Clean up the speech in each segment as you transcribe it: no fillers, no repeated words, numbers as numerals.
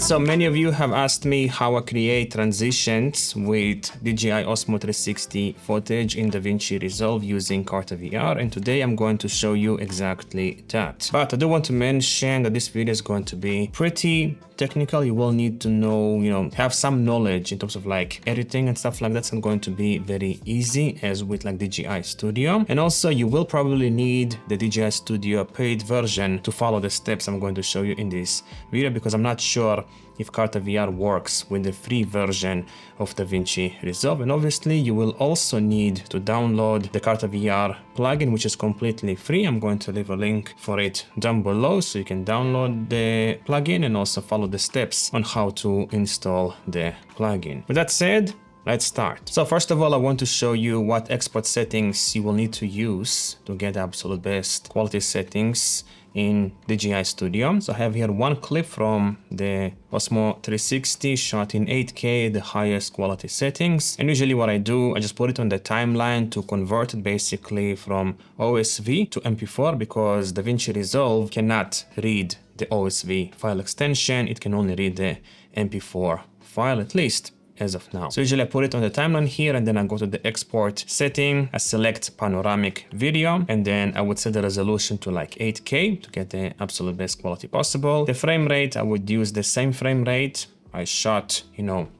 So many of you have asked me how I create transitions with DJI Osmo 360 footage in DaVinci Resolve using KartaVR, and today I'm going to show you exactly that. But I do want to mention that this video is going to be pretty technical. You will need to know, have some knowledge in terms of like editing and stuff like that. It's not going to be very easy as with like DJI Studio. And also you will probably need the DJI Studio paid version to follow the steps I'm going to show you in this video, because I'm not sure if KartaVR works with the free version of DaVinci Resolve. And obviously you will also need to download the KartaVR plugin, which is completely free. I'm going to leave a link for it down below so you can download the plugin and also follow the steps on how to install the plugin. With that said, let's start. So first of all, I want to show you what export settings you will need to use to get the absolute best quality settings in DJI Studio. So I have here one clip from the Osmo 360 shot in 8K, the highest quality settings. And usually what I do, I just put it on the timeline to convert it basically from OSV to MP4, because DaVinci Resolve cannot read the OSV file extension. It can only read the MP4 file, at least as of now. So usually I put it on the timeline here, and then I go to the export setting, I select panoramic video, and then I would set the resolution to like 8K to get the absolute best quality possible. The frame rate, I would use the same frame rate I shot,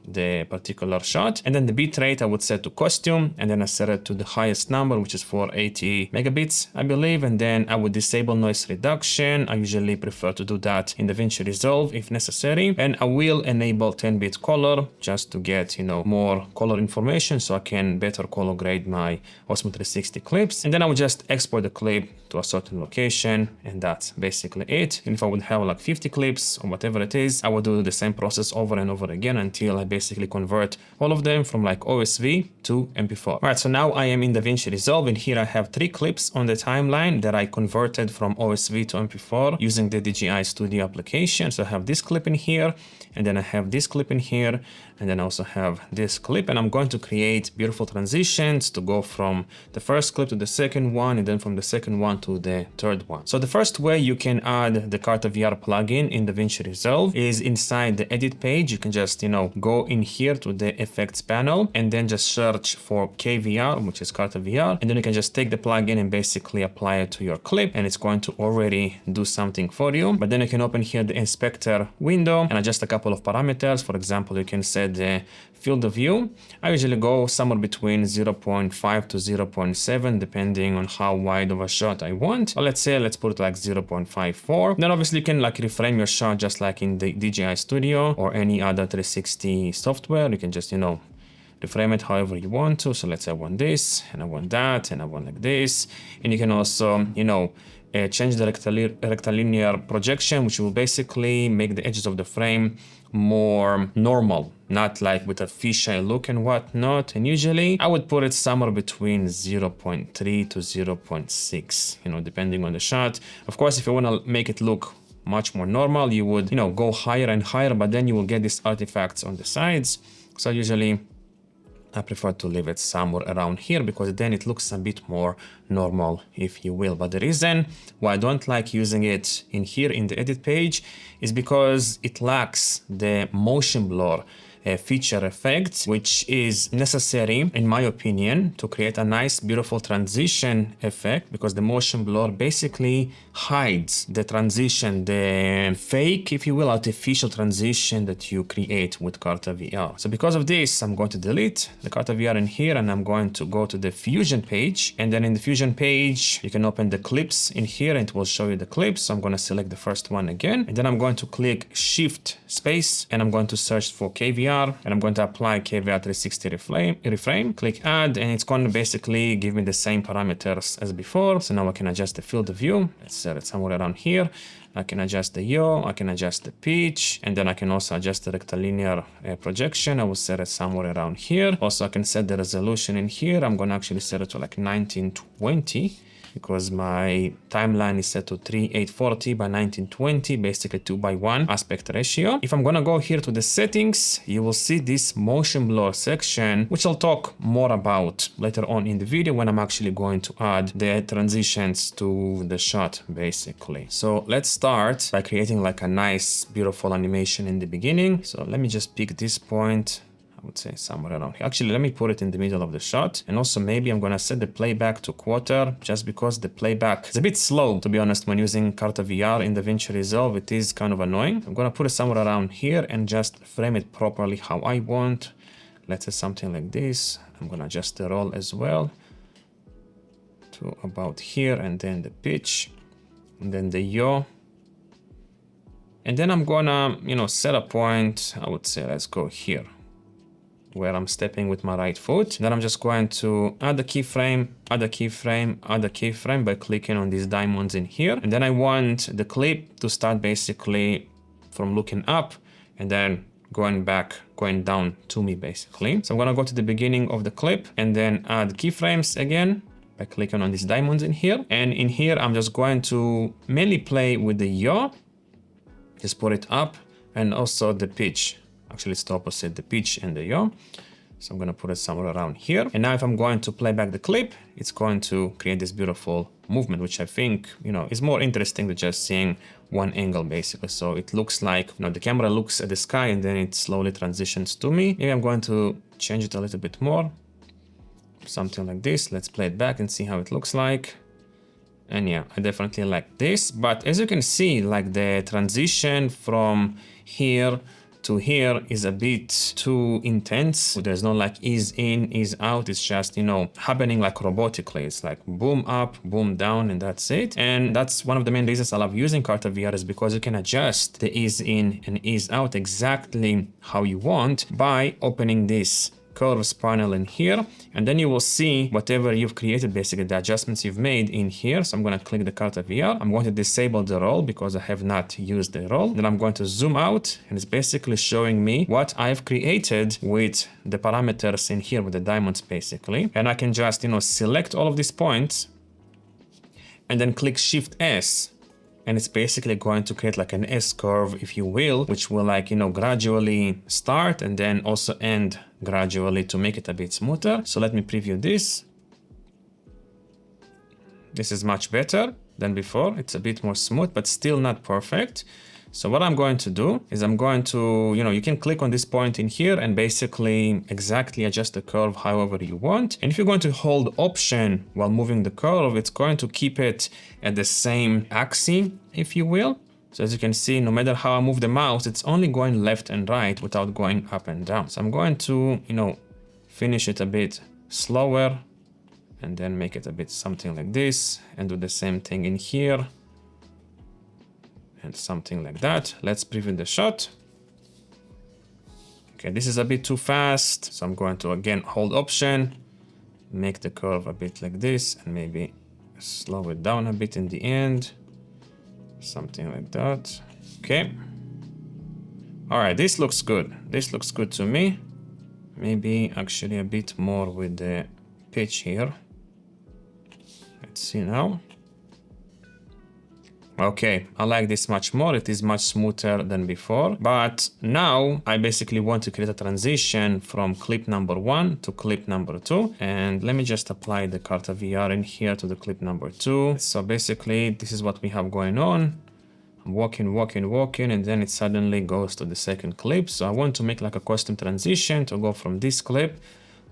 the particular shot. And then the bit rate I would set to costume, and then I set it to the highest number, which is 480 megabits, I believe. And then I would disable noise reduction. I usually prefer to do that in DaVinci Resolve if necessary. And I will enable 10-bit color just to get, more color information so I can better color grade my Osmo 360 clips. And then I would just export the clip to a certain location, and that's basically it. And if I would have like 50 clips or whatever it is, I would do the same process over and over again until I basically convert all of them from like OSV to MP4. All right, so now I am in DaVinci Resolve, and here I have 3 clips on the timeline that I converted from OSV to MP4 using the DJI Studio application. So I have this clip in here, and then I have this clip in here, and then I also have this clip, and I'm going to create beautiful transitions to go from the first clip to the second one, and then from the second one to the third one. So the first way you can add the KartaVR plugin in DaVinci Resolve is inside the edit page. You can just, go in here to the effects panel and then just search for KVR, which is KartaVR, and then you can just take the plugin and basically apply it to your clip, and it's going to already do something for you. But then you can open here the inspector window and adjust a couple of parameters. For example, you can set the field of view. I usually go somewhere between 0.5 to 0.7 depending on how wide of a shot I want. Or let's put it like 0.54. Then obviously you can like reframe your shot just like in the DJI Studio or any other 360 software. You can just, reframe it however you want to. So let's say I want this, and I want that, and I want like this. And you can also, change the rectilinear projection, which will basically make the edges of the frame more normal, not like with a fisheye look and whatnot. And usually I would put it somewhere between 0.3 to 0.6, depending on the shot. Of course, if you want to make it look much more normal, you would, go higher and higher, but then you will get these artifacts on the sides. So usually I prefer to leave it somewhere around here, because then it looks a bit more normal, if you will. But the reason why I don't like using it in here in the edit page is because it lacks the motion blur feature effect, which is necessary, in my opinion, to create a nice, beautiful transition effect, because the motion blur basically hides the transition, the fake, if you will, artificial transition that you create with KartaVR. So because of this, I'm going to delete the KartaVR in here, and I'm going to go to the Fusion page. And then in the Fusion page, you can open the clips in here, and it will show you the clips. So I'm going to select the first one again, and then I'm going to click Shift Space, and I'm going to search for KVR, and I'm going to apply KVR 360 reframe, click add, and it's going to basically give me the same parameters as before. So now I can adjust the field of view. Let's set it somewhere around here. I can adjust the yaw, I can adjust the pitch, and then I can also adjust the rectilinear projection. I will set it somewhere around here. Also, I can set the resolution in here. I'm going to actually set it to like 1920. because my timeline is set to 3840 by 1920, basically 2:1 aspect ratio. If I'm gonna go here to the settings, you will see this motion blur section, which I'll talk more about later on in the video when I'm actually going to add the transitions to the shot, basically. So let's start by creating like a nice, beautiful animation in the beginning. So let me just pick this point. I would say somewhere around here. Actually, let me put it in the middle of the shot. And also maybe I'm gonna set the playback to quarter, just because the playback is a bit slow, to be honest, when using KartaVR in DaVinci Resolve. It is kind of annoying. I'm gonna put it somewhere around here and just frame it properly how I want. Let's say something like this. I'm gonna adjust the roll as well to about here, and then the pitch, and then the yaw. And then I'm gonna, set a point. I would say let's go here, where I'm stepping with my right foot. Then I'm just going to add a keyframe, add a keyframe, add a keyframe by clicking on these diamonds in here. And then I want the clip to start basically from looking up and then going down to me, basically. So I'm gonna go to the beginning of the clip and then add keyframes again by clicking on these diamonds in here. And in here, I'm just going to mainly play with the yaw, just put it up, and also the pitch. Actually, it's the opposite, the pitch and the yaw. So I'm gonna put it somewhere around here. And now if I'm going to play back the clip, it's going to create this beautiful movement, which I think, is more interesting than just seeing one angle, basically. So it looks like, the camera looks at the sky and then it slowly transitions to me. Maybe I'm going to change it a little bit more. Something like this. Let's play it back and see how it looks like. And yeah, I definitely like this. But as you can see, like the transition from here to here is a bit too intense. There's no like ease in, ease out. It's just, happening like robotically. It's like boom up, boom down, and that's it. And that's one of the main reasons I love using KartaVR, is because you can adjust the ease in and ease out exactly how you want by opening this curves panel in here, and then you will see whatever you've created, basically the adjustments you've made in here. So I'm going to click the KartaVR. I'm going to disable the roll because I have not used the roll. Then I'm going to zoom out, and it's basically showing me what I've created with the parameters in here with the diamonds, basically. And I can just, select all of these points and then click Shift S. And it's basically going to create like an S curve, if you will, which will gradually start and then also end gradually to make it a bit smoother. So let me preview this. This is much better than before. It's a bit more smooth, but still not perfect. So what I'm going to do is I'm going to, you can click on this point in here and basically exactly adjust the curve however you want. And if you're going to hold Option while moving the curve, it's going to keep it at the same axis, if you will. So as you can see, no matter how I move the mouse, it's only going left and right without going up and down. So I'm going to, finish it a bit slower and then make it a bit something like this and do the same thing in here. And something like that. Let's preview the shot. Okay, this is a bit too fast. So I'm going to again hold Option, make the curve a bit like this, and maybe slow it down a bit in the end. Something like that. Okay. All right, this looks good. This looks good to me. Maybe actually a bit more with the pitch here. Let's see now. Okay, I like this much more. It is much smoother than before. But now I basically want to create a transition from clip number 1 to clip number 2. And let me just apply the KartaVR in here to the clip number 2. So basically, this is what we have going on. I'm walking, and then it suddenly goes to the second clip. So I want to make like a custom transition to go from this clip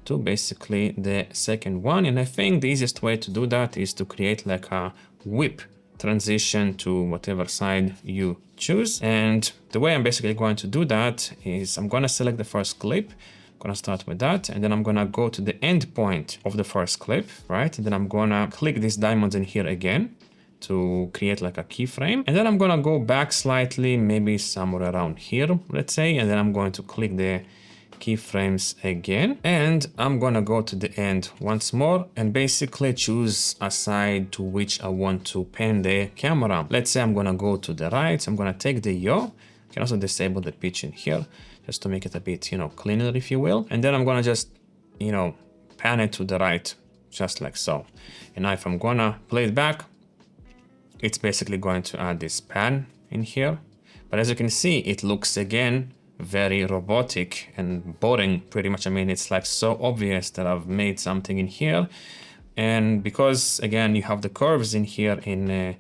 to basically the second one. And I think the easiest way to do that is to create like a whip transition to whatever side you choose. And the way I'm basically going to do that is I'm going to select the first clip. I'm going to start with that, and then I'm going to go to the end point of the first clip, right? And then I'm going to click these diamonds in here again to create like a keyframe. And then I'm going to go back slightly, maybe somewhere around here, let's say. And then I'm going to click the keyframes again, and I'm gonna go to the end once more and basically choose a side to which I want to pan the camera. Let's say I'm gonna go to the right. So I'm gonna take the yaw. You can also disable the pitch in here just to make it a bit, cleaner, if you will. And then I'm gonna just, pan it to the right just like so. And now if I'm gonna play it back, it's basically going to add this pan in here. But as you can see, it looks again very robotic and boring pretty much. I mean, it's like so obvious that I've made something in here. And because again, you have the curves in here in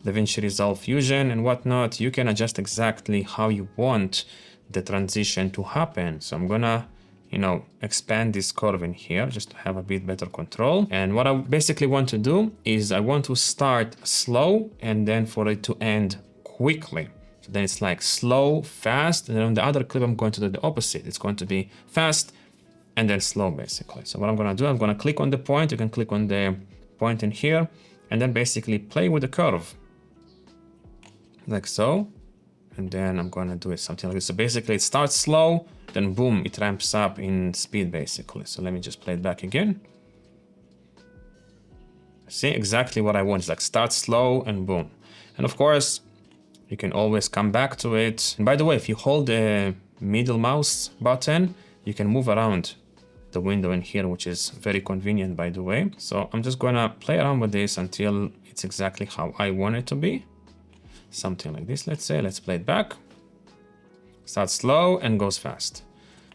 DaVinci Resolve Fusion and whatnot, you can adjust exactly how you want the transition to happen. So I'm gonna, you know, expand this curve in here just to have a bit better control. And what I basically want to do is I want to start slow and then for it to end quickly. So then it's like slow, fast, and then on the other clip, I'm going to do the opposite. It's going to be fast and then slow, basically. So what I'm gonna do, I'm gonna click on the point. You can click on the point in here and then basically play with the curve. Like so. And then I'm gonna do it something like this. So basically it starts slow, then boom, it ramps up in speed, basically. So let me just play it back again. See exactly what I want. It's like start slow and boom. And of course, you can always come back to it. And by the way, if you hold the middle mouse button, you can move around the window in here, which is very convenient, by the way. So I'm just gonna play around with this until it's exactly how I want it to be. Something like this, let's say. Let's play it back. Starts slow and goes fast.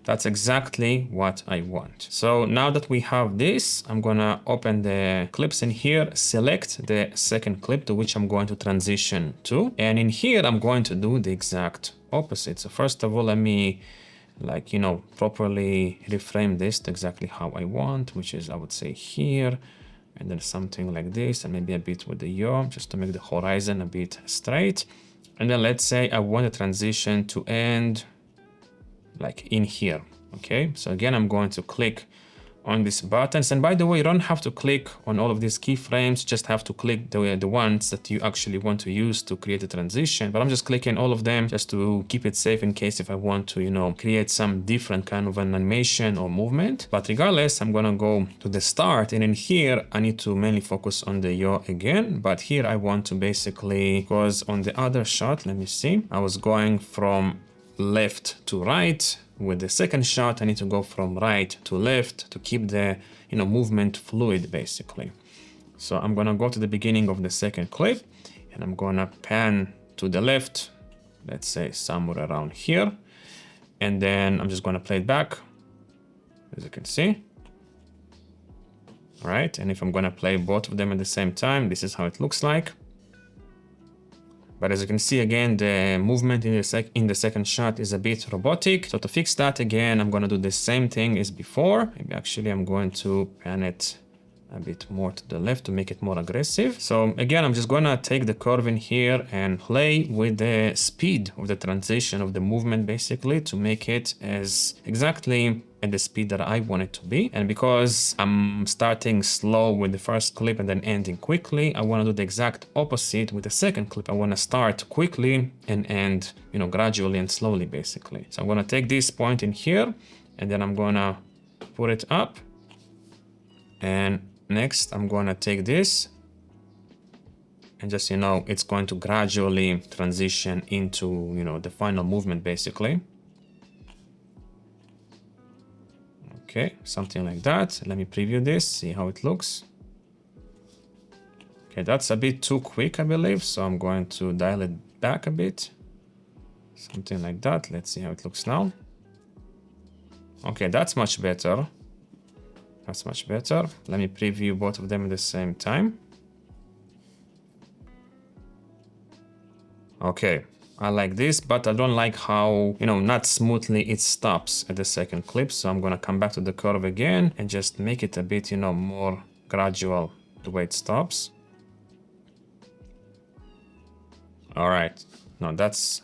That's exactly what I want. So now that we have this, I'm gonna open the clips in here, select the second clip to which I'm going to transition to. And in here, I'm going to do the exact opposite. So first of all, let me like, you know, properly reframe this to exactly how I want, which is I would say here, and then something like this, and maybe a bit with the yaw, just to make the horizon a bit straight. And then let's say I want the transition to end like in here. Okay, so again, I'm going to click on these buttons. And by the way, you don't have to click on all of these keyframes, just have to click the ones that you actually want to use to create a transition. But I'm just clicking all of them just to keep it safe in case if I want to, you know, create some different kind of an animation or movement. But regardless, I'm gonna go to the start, and in here, I need to mainly focus on the yaw again. But here I want to basically, because on the other shot, let me see, I was going from left to right. With the second shot, I need to go from right to left to keep the, you know, movement fluid, basically. So I'm gonna go to the beginning of the second clip, and I'm gonna pan to the left, let's say somewhere around here. And then I'm just gonna play it back, as you can see. All right, and if I'm gonna play both of them at the same time, this is how it looks like. But as you can see, again, the movement in the second shot is a bit robotic. So to fix that, again, I'm going to do the same thing as before. Maybe actually I'm going to pan it a bit more to the left to make it more aggressive. So again, I'm just going to take the curve in here and play with the speed of the transition of the movement, basically, to make it as exactly at the speed that I want it to be. And because I'm starting slow with the first clip and then ending quickly, I want to do the exact opposite with the second clip. I want to start quickly and end, you know, gradually and slowly, basically. So I'm going to take this point in here, and then I'm going to put it up. And next, I'm going to take this and just, you know, it's going to gradually transition into, you know, the final movement, basically. Okay, something like that. Let me preview this, see how it looks. Okay, that's a bit too quick, I believe. So I'm going to dial it back a bit. Something like that. Let's see how it looks now. Okay, that's much better. That's much better. Let me preview both of them at the same time. Okay, I like this, but I don't like how, you know, not smoothly it stops at the second clip. So I'm gonna come back to the curve again and just make it a bit, you know, more gradual the way it stops. All right, no, that's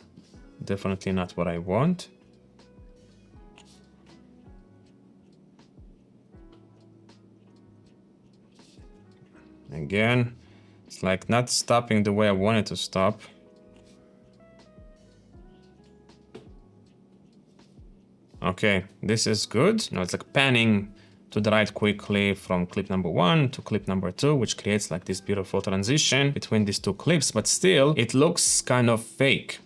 definitely not what I want. Again, it's like not stopping the way I want it to stop. Okay, this is good. Now it's like panning to the right quickly from clip number 1 to clip number 2, which creates like this beautiful transition between these two clips, but still it looks kind of fake,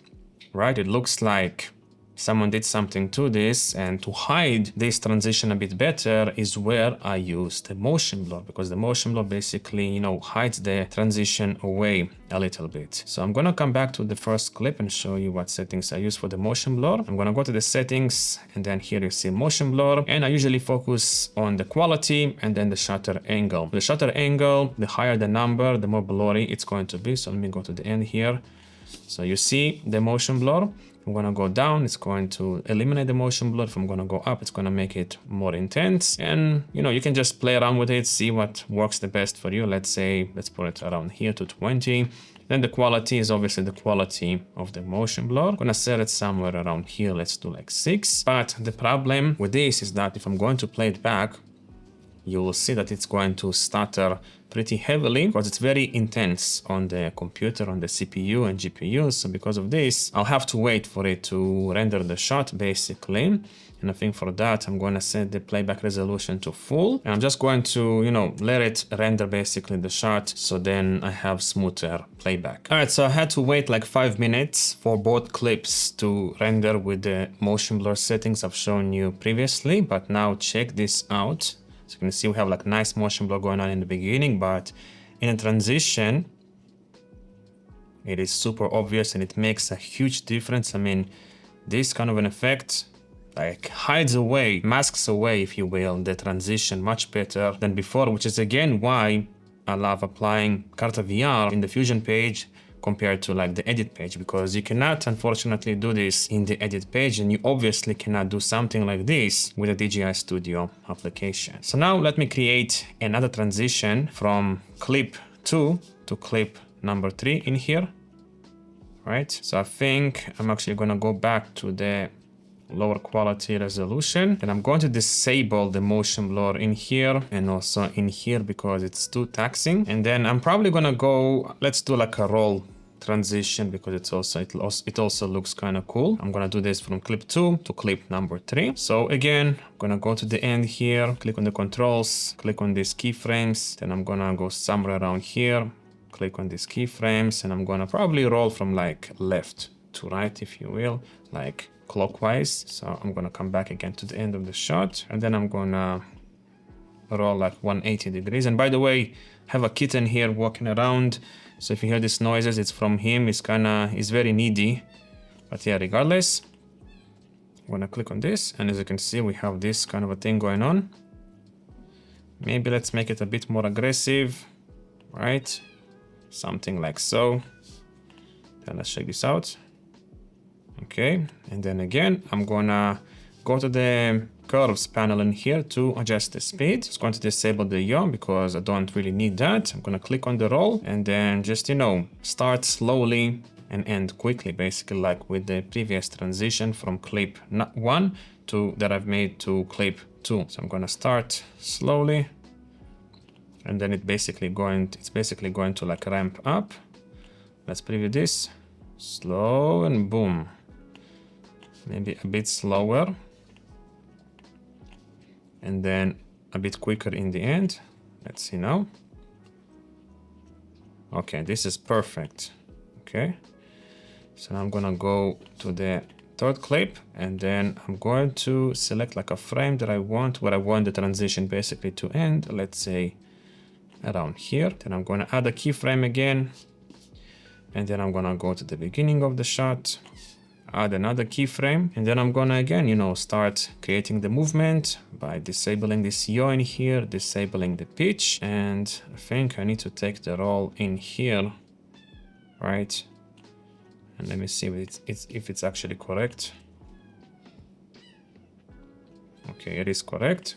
right? It looks like someone did something to this, and to hide this transition a bit better is where I use the motion blur, because the motion blur basically, you know, hides the transition away a little bit. So I'm gonna come back to the first clip and show you what settings I use for the motion blur. I'm gonna go to the settings, and then here you see motion blur, and I usually focus on the quality and then the shutter angle. The shutter angle, the higher the number, the more blurry it's going to be. So let me go to the end here. So you see the motion blur. I'm gonna go down, it's going to eliminate the motion blur. If I'm gonna go up, it's gonna make it more intense. And you know, you can just play around with it, see what works the best for you. Let's say, let's put it around here to 20. Then the quality is obviously the quality of the motion blur. I'm gonna set it somewhere around here. Let's do like 6. But the problem with this is that if I'm going to play it back, you will see that it's going to stutter pretty heavily because it's very intense on the computer, on the CPU and GPU. So because of this, I'll have to wait for it to render the shot basically. And I think for that, I'm going to set the playback resolution to full. And I'm just going to, you know, let it render basically the shot. So then I have smoother playback. All right, so I had to wait like 5 minutes for both clips to render with the motion blur settings I've shown you previously. But now check this out. So you can see we have like nice motion blur going on in the beginning, but in a transition, it is super obvious and it makes a huge difference. I mean, this kind of an effect like hides away, masks away, if you will, the transition much better than before, which is again why I love applying KartaVR in the Fusion page compared to like the edit page, because you cannot unfortunately do this in the edit page, and you obviously cannot do something like this with a DJI Studio application. So now let me create another transition from clip 2 to clip number 3 in here, right? So I think I'm actually gonna go back to the lower quality resolution, and I'm going to disable the motion blur in here and also in here because it's too taxing. And then I'm probably gonna go, let's do like a roll transition because it also looks kind of cool. I'm gonna do this from clip 2 to clip number 3. So again, I'm gonna go to the end here, click on the controls, click on these keyframes, then I'm gonna go somewhere around here, click on these keyframes, and I'm gonna probably roll from like left to right, if you will, like clockwise. So I'm gonna come back again to the end of the shot, and then I'm gonna roll like 180 degrees. And by the way, I have a kitten here walking around, so if you hear these noises, it's from him. He's very needy. But yeah, regardless, I'm gonna click on this, and as you can see, we have this kind of a thing going on. Maybe let's make it a bit more aggressive, right? Something like so. Then let's check this out. Okay, and then again, I'm gonna go to the curves panel in here to adjust the speed. It's going to disable the yaw because I don't really need that. I'm gonna click on the roll and then just, you know, start slowly and end quickly, basically like with the previous transition from clip 1 to that I've made to clip 2. So I'm gonna start slowly, and then it's basically going to like ramp up. Let's preview this. Slow and boom. Maybe a bit slower, and then a bit quicker in the end. Let's see now. Okay, this is perfect. Okay, so now I'm gonna go to the third clip, and then I'm going to select like a frame that I want, where I want the transition basically to end. Let's say around here. Then I'm gonna add a keyframe again, and then I'm gonna go to the beginning of the shot, add another keyframe, and then I'm gonna again, you know, start creating the movement by disabling this yaw in here, disabling the pitch, and I think I need to take the roll in here, right? And let me see if it's actually correct. Okay, it is correct,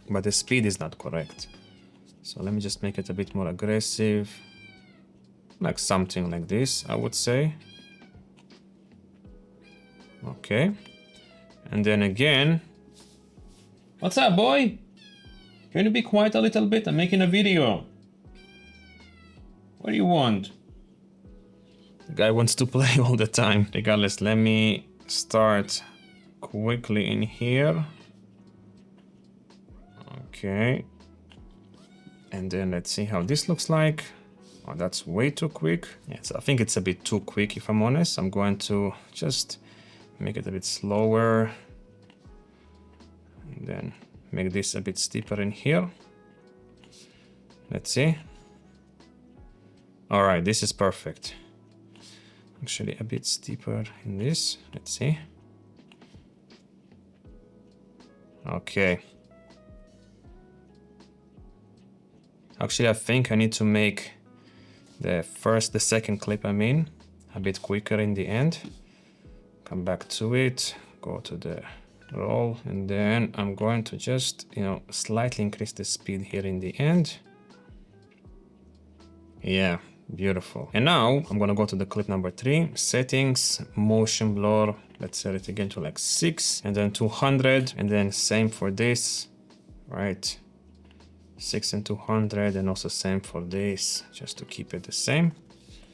but the speed is not correct. So let me just make it a bit more aggressive, like something like this, I would say. Okay, and then again, what's up, boy? Can you be quiet a little bit? I'm making a video. What do you want? The guy wants to play all the time. Regardless, let me start quickly in here. Okay, and then let's see how this looks like. Oh, that's way too quick. Yes, I think it's a bit too quick, if I'm honest. I'm going to just make it a bit slower. And then make this a bit steeper in here. Let's see. All right, this is perfect. Actually a bit steeper in this. Let's see. Okay. Actually, I think I need to make the second clip, I mean, a bit quicker in the end. Come back to it, go to the roll, and then I'm going to just, slightly increase the speed here in the end. Yeah, beautiful. And now I'm gonna go to the clip number 3, settings, motion blur. Let's set it again to like 6 and then 200, and then same for this, right? 6 and 200, and also same for this, just to keep it the same.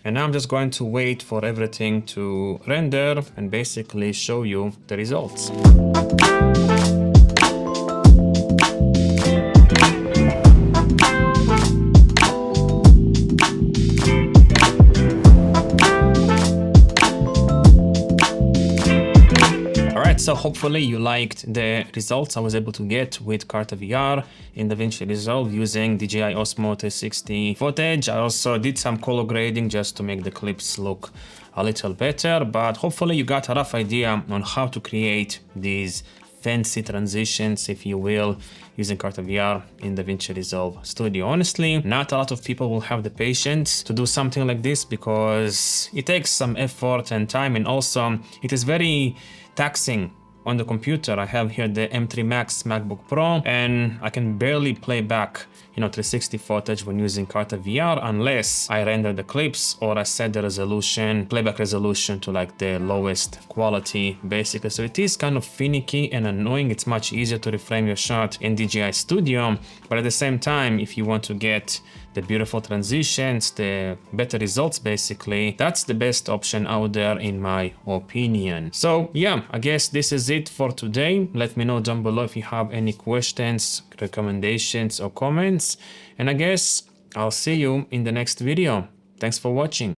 And now I'm just going to wait for everything to render and basically show you the results. So hopefully you liked the results I was able to get with KartaVR in DaVinci Resolve using DJI Osmo 360 footage. I also did some color grading just to make the clips look a little better, but hopefully you got a rough idea on how to create these fancy transitions, if you will, using KartaVR in DaVinci Resolve Studio. Honestly, not a lot of people will have the patience to do something like this because it takes some effort and time, and also it is very taxing on the computer. I have here the M3 Max MacBook Pro, and I can barely play back 360 footage when using KartaVR unless I render the clips or I set the resolution, playback resolution, to like the lowest quality basically. So it is kind of finicky and annoying. It's much easier to reframe your shot in DJI Studio, but at the same time, if you want to get the beautiful transitions, the better results basically, that's the best option out there in my opinion. So yeah, I guess this is it for today. Let me know down below if you have any questions, recommendations or comments, and I guess I'll see you in the next video. Thanks for watching.